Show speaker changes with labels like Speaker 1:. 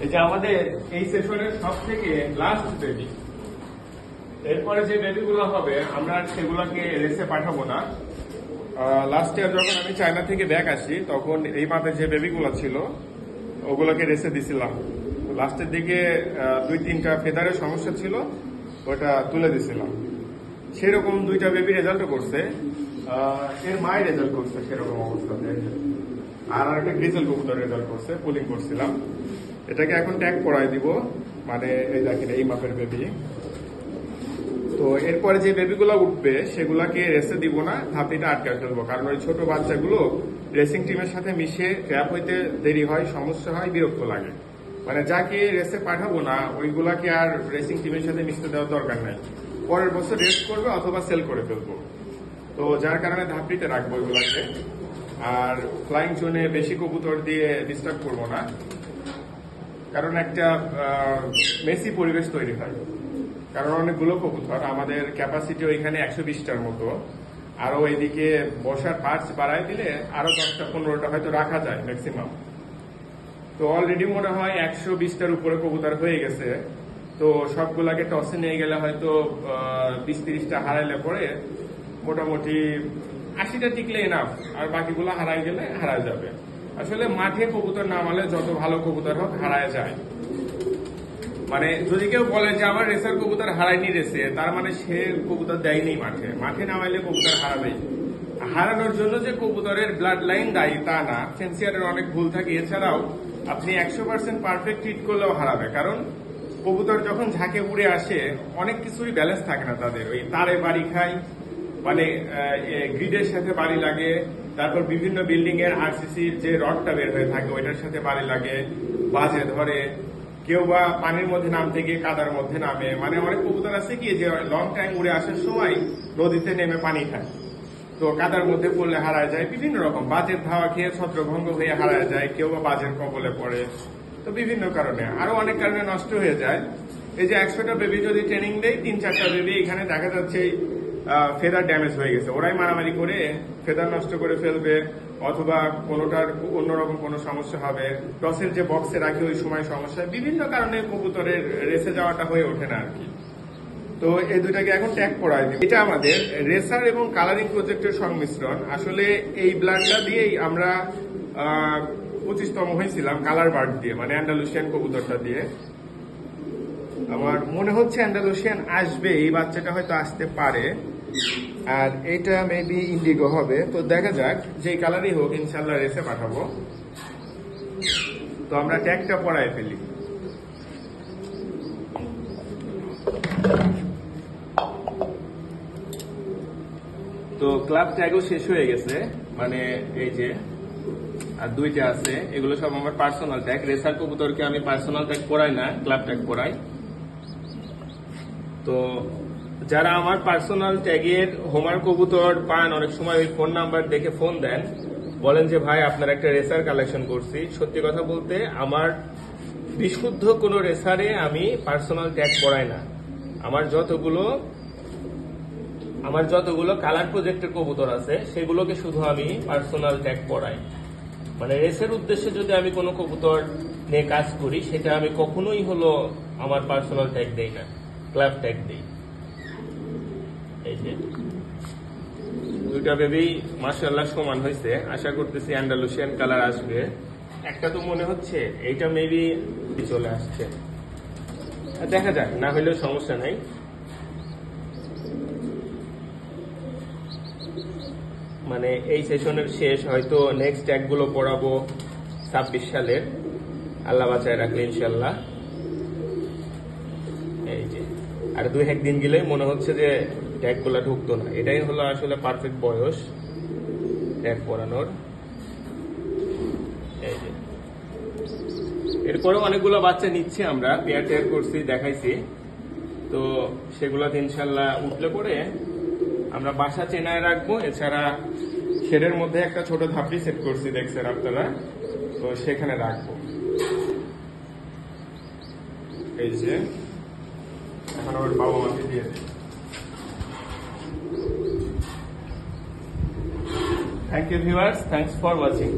Speaker 1: এই যে আমাদের এই সেশনের সব থেকে লাস্ট বেবি, এরপরে যে বেবিগুলো হবে আমরা সেগুলোকে রেসে পাঠাবো না। লাস্ট ইয়ার যখন আমি চায়না থেকে ব্যাক আসি তখন এই মাপের যে বেবিগুলো ছিল ওগুলোকে রেসে দিছিলাম। লাস্টের দিকে 2-3টা ফেদারের সমস্যা ছিল, ওটা তুলে দিছিলাম। সেরকম 2টা বেবি রেজাল্টও করছে, এর মায়ের রেজাল্ট করছে সেরকম অবস্থাতে, আর একটা গ্রিজেল কবুতর রেজাল্ট করছে, পুলিং করছিলাম। এটাকে এখন ট্যাগ করাই দিব, মানে এই দেখেন এই মাপের বেবি। তো এরপরে যে বেবিগুলো উঠবে সেগুলাকে রেসে দিব না, ধাপিটা আটকে ফেলবো, কারণ ওই ছোট বাচ্চাগুলো রেসিং টিমের সাথে মিশে ট্র্যাপ হইতে দেরি হয়, সমস্যা হয়, বিরক্ত লাগে। মানে যাকে রেসে পাঠাবো না ওইগুলাকে আর রেসিং টিমের সাথে মিশতে দেওয়ার দরকার নাই, পরের বছর রেস্ট করবে অথবা সেল করে ফেলবো। তো যার কারণে ধাপড়িতে রাখবো ওইগুলাকে, আর ফ্লাইং জোনে বেশি কবুতর দিয়ে ডিস্টার্ব করবো না, কারণ একটা মেসি পরিবেশ তৈরি হয়। কারণ অনেকগুলো কবুতর, আমাদের ক্যাপাসিটি ওইখানে 120টার মতো, আরো এইদিকে বসার পার্টস বাড়ায় দিলে আরো 10টা-15টা হয়তো রাখা যায় ম্যাক্সিমাম। তো অলরেডি মনে হয় 120টার উপরে কবুতর হয়ে গেছে। তো সবগুলাকে টসে নিয়ে গেলে হয়তো 20-30টা হারাইলে পরে মোটামুটি 80টা টিকলে এনাফ, আর বাকিগুলো হারাই গেলে হারায় যাবে। আসলে মাঠে কবুতর নামালে যত ভালো কবুতর হোক হারায় যায়। মানে যদি কেউ বলে যে আমার রেসার কবুতর হারায়নি রেসে, তার মানে সে কবুতর দেয়নি মাঠে। মাঠে নামাইলে কবুতর হারাবেই। হারানোর জন্য যে কবুতরের ব্লাড লাইন দায়ী তা না, ফেন্সিয়ারের অনেক ভুল থাকে। এছাড়াও আপনি 100% পারফেক্ট ট্রিট করলেও হারাবে, কারণ কবুতর যখন ঝাঁকে উড়ে আসে অনেক কিছুই ব্যালেন্স থাকে না তাদের। ওই তারে বাড়ি খায়, মানে গ্রিডের সাথে বাড়ি লাগে, তারপর বিভিন্ন বিল্ডিং এর আরসিসির যে রডটা বের হয়ে থাকে ওইটার সাথে বাড়ি লাগে, বাজে ধরে, কেউ বা পানির মধ্যে নামতে গিয়ে কাদার মধ্যে নামে। মানে অনেক কবুতর আছে কি যে লং টাইম উড়ে আসার সময় নদীতে নেমে পানি খায়, তো কাদার মধ্যে পড়লে হারায় যায়। বিভিন্ন রকম বাজের ধাওয়া খেয়ে ছত্রভঙ্গ হয়ে হারায় যায়, কেউ বা বাজের কবলে পড়ে। তো বিভিন্ন কারণে, আরো অনেক কারণে নষ্ট হয়ে যায়। এই যে 100টা বেবি যদি ট্রেনিং দেয়, 3-4টা বেবি এখানে দেখা যাচ্ছে ফেদার ড্যামেজ হয়ে গেছে, ওরাই মারামারি করে ফেদার নষ্ট করে ফেলবে, অথবা কোনোটার অন্যরকম কোনো সমস্যা হবে, টসের যে বক্সে রাখি ওই সময় সমস্যা, বিভিন্ন কারণে কবুতরের রেসে যাওয়াটা হয়ে ওঠে না আর কি। তো এই দুটাকে এখন ট্যাগ করাই দিই। এটা আমাদের রেসার এবং কালারিং প্রজেক্টের সংমিশ্রণ। আসলে এই ব্লাডটা দিয়েই আমরা 25তম হয়েছিলাম কালার বার্ড দিয়ে, মানে অ্যান্ডালুসিয়ান কবুতরটা দিয়ে। আমার মনে হচ্ছে অ্যান্ডালুসিয়ান আসবে, এই বাচ্চাটা হয়তো আসতে পারে, আর এটা মেবি ইন্ডিগো হবে। তো দেখা যাক, যে কালারই হোক ইনশাল্লাহ রেসে পাঠাবো। তো আমরা ট্যাগটা পরায় ফেলি। তো ক্লাব ট্যাগও শেষ হয়ে গেছে, মানে এই যে আর 2টা আছে, এগুলো সব আমার পার্সোনাল ট্যাগ। রেসার কবুতরকে আমি পার্সোনাল ট্যাগ পরাই না, ক্লাব ট্যাগ পরাই। তো যারা আমার পার্সোনাল ট্যাগের হোমার কবুতর পান, অনেক সময় ওই ফোন নাম্বার দেখে ফোন দেন, বলেন যে ভাই আপনার একটা রেসার কালেকশন করছি। সত্যি কথা বলতে আমার বিশুদ্ধ কোনো রেসারে আমি পার্সোনাল ট্যাগ পরাই না। আমার যতগুলো কালার প্রজেক্টের কবুতর আছে সেগুলোকে শুধু আমি পার্সোনাল ট্যাগ পরাই। মানে রেসের উদ্দেশ্যে যদি আমি কোনো কবুতর নিয়ে কাজ করি, সেটা আমি কখনোই আমার পার্সোনাল ট্যাগ দেই না, ক্লাব ট্যাগ দেই। এই যে 2টা বেবি মাশাআল্লাহ সমান হয়েছে, আশা করতেছি অ্যান্ডালুসিয়ান কালার আসবে। একটা তো মনে হচ্ছে এইটা মেবি চলে আসছে, দেখা যাক, না হলেও সমস্যা নাই। মানে এই সেশনের শেষ, হয়তো নেক্সট ট্যাগগুলো পড়াবো 26 সালের, আল্লাহ বাঁচায় রাখলে ইনশাল্লাহ। এই যে আর 2-1 দিন গেলে মনে হচ্ছে যে ট্যাগগুলো ঢুকতো না। এটাই হলো আসলে পারফেক্ট বয়স ট্যাগ পরানোর। এই যে এরপরেও অনেকগুলো বাচ্চা নিচ্ছে, আমরা পেয়ার ট্যাগ করছি, দেখাইছি। তো সেগুলোতে ইনশাল্লাহ উঠলে পরে আমরা বাসা চেনায় রাখবো। এছাড়া শেডের মধ্যে একটা ছোট ধাপড়ি সেট করছি, দেখছেন আপনারা, তো সেখানে রাখবো। এই যে এখন ওর বাবা মাকে দিয়ে দিই। Thank you viewers, thanks for watching.